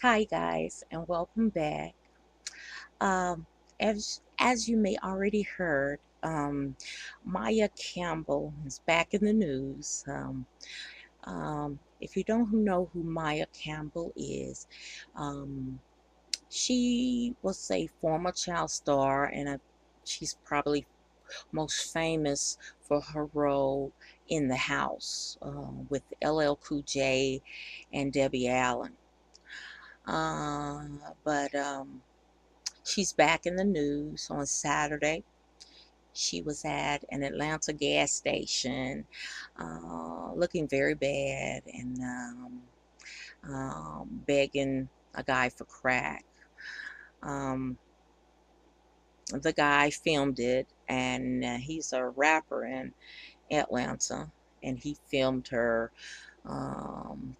Hi guys, and welcome back. Um, as you may already heard, Maia Campbell is back in the news. If you don't know who Maia Campbell is, um, she was a former child star, and she's probably most famous for her role in The House with LL Cool J and Debbie Allen. Uh, but she's back in the news on Saturday. She was at an Atlanta gas station looking very bad and begging a guy for crack. Um, the guy filmed it, and he's a rapper in Atlanta, and he filmed her um,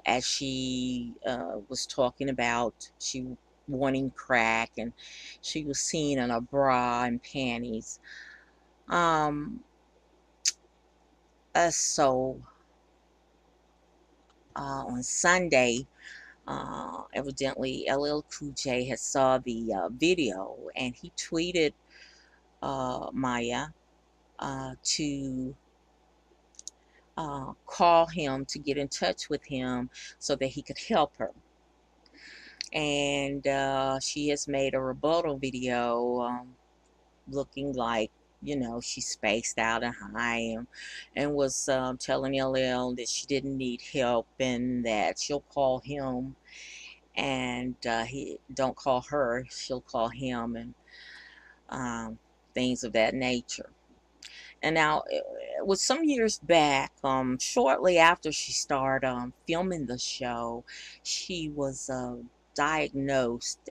as she was talking about she wanting crack, and she was seen in a bra and panties. Um, so on Sunday, evidently LL Cool J had saw the video, and he tweeted Maya to call him to get in touch with him so that he could help her. And she has made a rebuttal video looking like, she spaced out and high, and was telling LL that she didn't need help and that she'll call him, and he don't call her, she'll call him, and um, things of that nature. And now, it was some years back, shortly after she started filming the show, she was diagnosed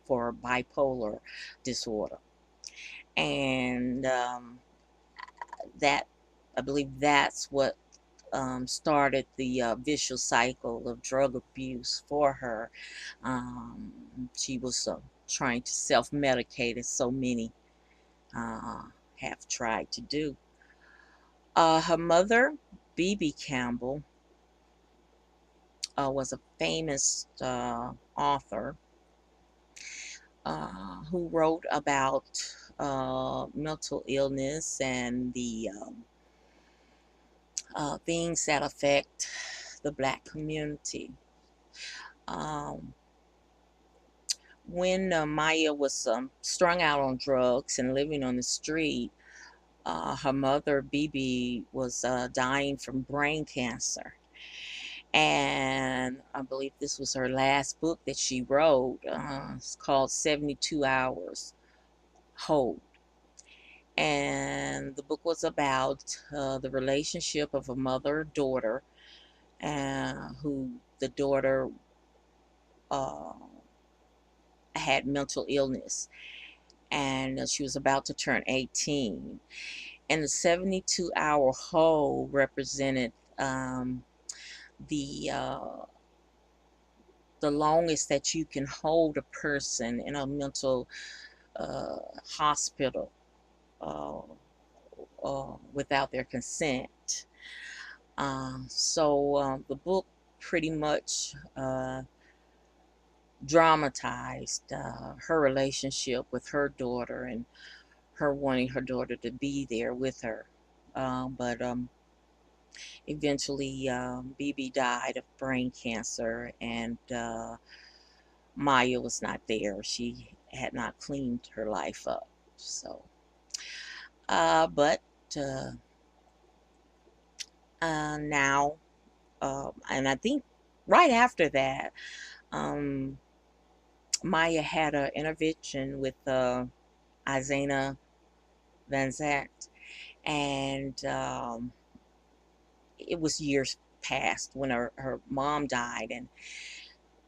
for bipolar disorder. And that, I believe that's what started the vicious cycle of drug abuse for her. She was trying to self-medicate, as so many uh, have tried to do. Her mother, B.B. Campbell, was a famous author who wrote about mental illness and the things that affect the black community. Um, when Maya was strung out on drugs and living on the street, her mother, Bibi, was dying from brain cancer. And I believe this was her last book that she wrote. It's called 72 Hours Hold. And the book was about the relationship of a mother-daughter, who the daughter uh, had mental illness, and she was about to turn 18. And the 72-hour hold represented the the longest that you can hold a person in a mental hospital uh, without their consent. So the book pretty much dramatized her relationship with her daughter, and her wanting her daughter to be there with her. But eventually, BB died of brain cancer, and Maya was not there. She had not cleaned her life up. So, but uh, now, and I think right after that, um, Maya had an intervention with Izana Van Zant, and it was years past when her mom died, and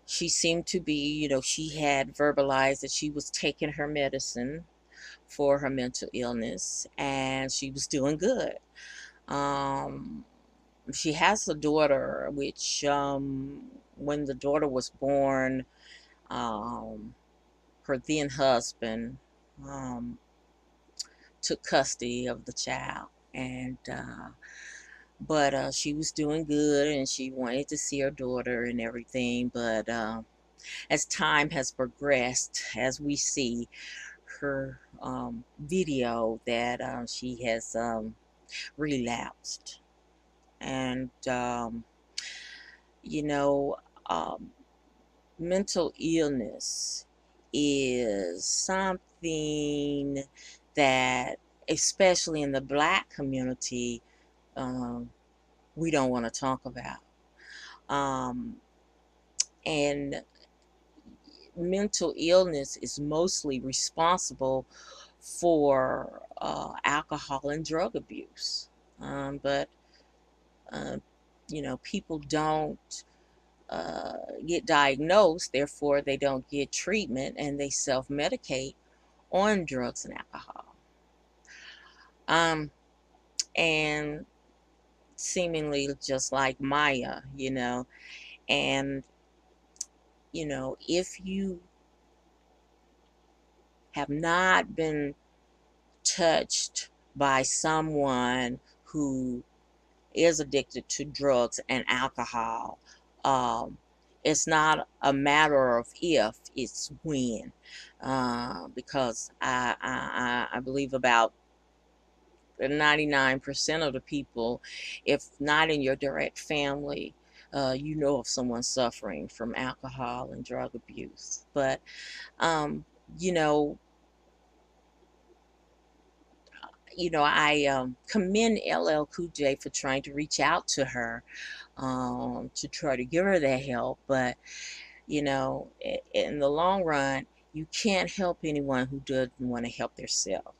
she seemed to be, she had verbalized that she was taking her medicine for her mental illness, and she was doing good. Um, she has a daughter, which when the daughter was born, um, her then husband um, took custody of the child, and but she was doing good and she wanted to see her daughter and everything. But as time has progressed, as we see her video, that she has relapsed. And, you know, um, mental illness is something that, especially in the Black community, um, we don't want to talk about. Um, and mental illness is mostly responsible for alcohol and drug abuse. But, uh, people don't get diagnosed, therefore, they don't get treatment and they self medicate on drugs and alcohol. Um, and seemingly just like Maya, and, if you have not been touched by someone who is addicted to drugs and alcohol, um, it's not a matter of if, it's when. Because I believe about 99% of the people, if not in your direct family, you know of someone suffering from alcohol and drug abuse. But, um, you know, I commend LL Cool J for trying to reach out to her, to try to give her that help. But, in the long run, you can't help anyone who doesn't want to help themselves.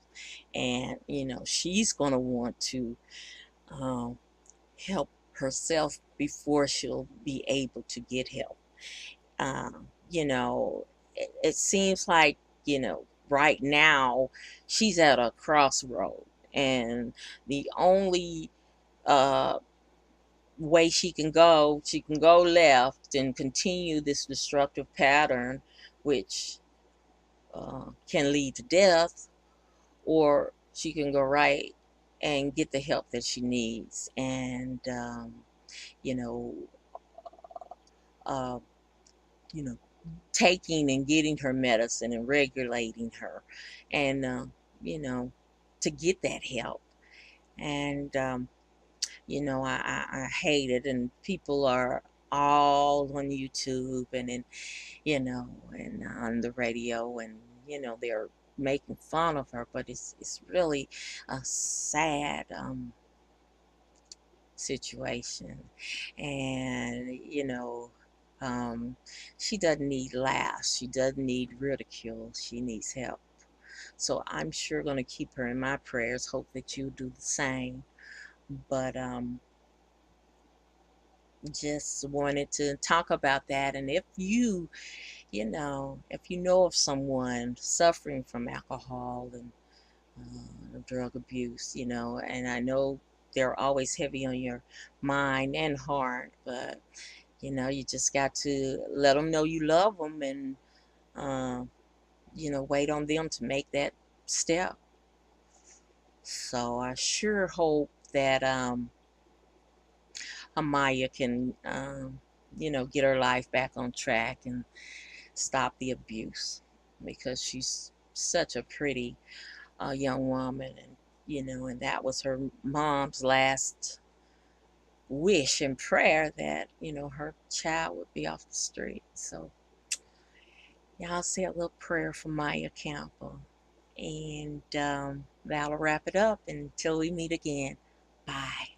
And, she's going to want to um, help herself before she'll be able to get help. It seems like, right now she's at a crossroad, and the only uh, way she can go left and continue this destructive pattern, which can lead to death, or she can go right and get the help that she needs. And, you know, uh, you know, taking and getting her medicine and regulating her, and, to get that help. And, I hate it. And people are all on YouTube and on the radio, and, they're making fun of her, but it's really a sad situation. And, she doesn't need laughs, she doesn't need ridicule, she needs help. So I'm sure going to keep her in my prayers, hope that you do the same. But just wanted to talk about that. And if you know of someone suffering from alcohol and drug abuse, and I know they're always heavy on your mind and heart, but, you just got to let them know you love them, and, uh, wait on them to make that step. So I sure hope that Amaya can, get her life back on track and stop the abuse, because she's such a pretty young woman. And, and that was her mom's last wish and prayer, that, her child would be off the street. So y'all say a little prayer for Maia Campbell. And that'll wrap it up until we meet again. Bye.